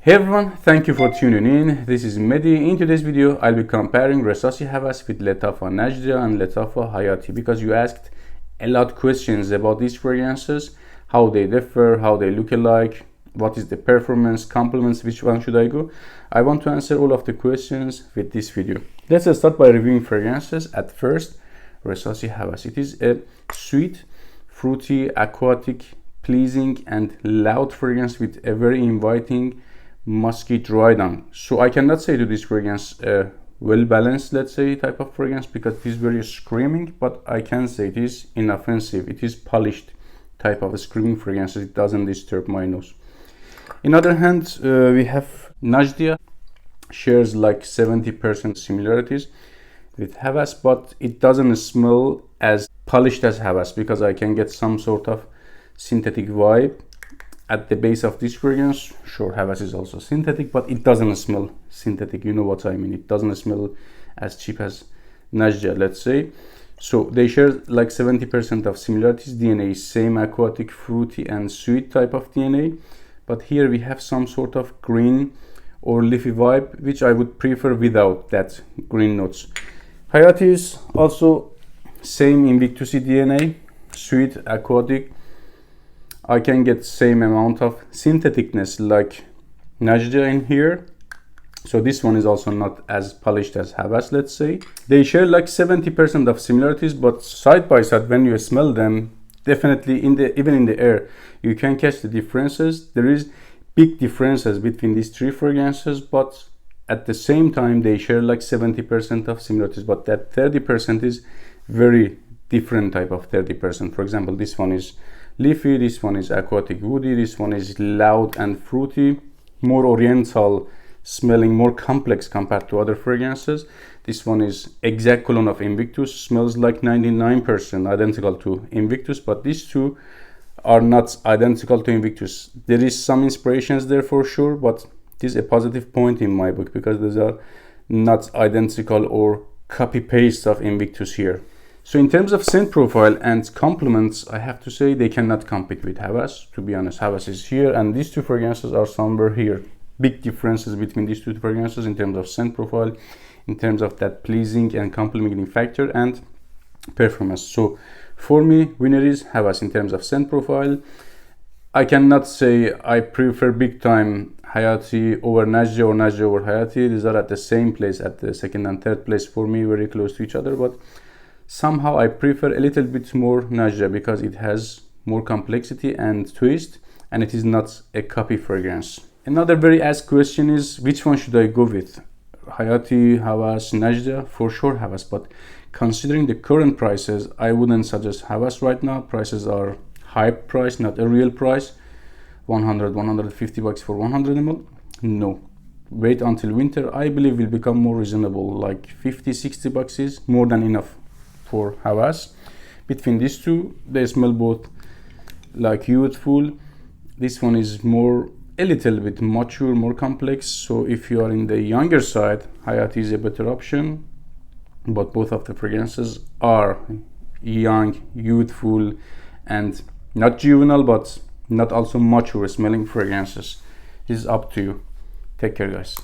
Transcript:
Hey everyone, thank you for tuning in. This is Mehdi. In today's video, I'll be comparing Rasasi Hawas with Lattafa Najdia and Lattafa Hayaati because you asked a lot of questions about these fragrances, how they differ, how they look alike, what is the performance, compliments, which one should I go? I want to answer all of the questions with this video. Let's start by reviewing fragrances. At first, Rasasi Hawas. It is a sweet, fruity, aquatic, pleasing and loud fragrance with a very inviting musky dry down. So I cannot say to this fragrance well balanced, let's say, type of fragrance because it is very screaming, but I can say it is inoffensive. It is polished type of a screaming fragrance. It doesn't disturb my nose. In other hand, we have Najdia, shares like 70% similarities with Hawas, but it doesn't smell as polished as Hawas because I can get some sort of synthetic vibe at the base of this fragrance. Sure, Hawas is also synthetic, but it doesn't smell synthetic. You know what I mean. It doesn't smell as cheap as Najdia, let's say. So they share like 70% of similarities. DNA is same, aquatic, fruity and sweet type of DNA. But here we have some sort of green or leafy vibe, which I would prefer without that green notes. Hayaati is also same Invictus DNA, sweet, aquatic. I can get same amount of syntheticness like Najdia in here. So this one is also not as polished as Hawas, let's say. They share like 70% of similarities, but side by side when you smell them, definitely even in the air, you can catch the differences. There is big differences between these three fragrances, but at the same time they share like 70% of similarities, but that 30% is very different type of 30%. For example, this one is leafy, this one is aquatic woody, this one is loud and fruity, more oriental smelling, more complex compared to other fragrances. This one is exact clone of Invictus, smells like 99% identical to Invictus, but these two are not identical to Invictus. There is some inspirations there for sure, but it is a positive point in my book because these are not identical or copy paste of Invictus here. So in terms of scent profile and compliments, I have to say they cannot compete with Hawas. To be honest, Hawas is here and these two fragrances are somewhere here. Big differences between these two fragrances in terms of scent profile, in terms of that pleasing and complimenting factor and performance. So for me, winner is Hawas in terms of scent profile. I cannot say I prefer big time Hayaati over Najdia or Najdia over Hayaati. These are at the same place, at the second and third place for me, very close to each other, but somehow I prefer a little bit more Najdia because it has more complexity and twist and it is not a copy fragrance. Another very asked question is which one should I go with? Hayaati, Hawas, Najdia? For sure Hawas, but considering the current prices, I wouldn't suggest Hawas right now. Prices are hype price, not a real price. 150 bucks for 100 ml. No. Wait until winter. I believe will become more reasonable, like 50-60 bucks is more than enough for Hawas. Between these two, they smell both like youthful. This one is more a little bit mature, more complex. So if you are in the younger side, Hayaati is a better option. But both of the fragrances are young, youthful, and not juvenile, but not also mature smelling fragrances. This is up to you. Take care, guys.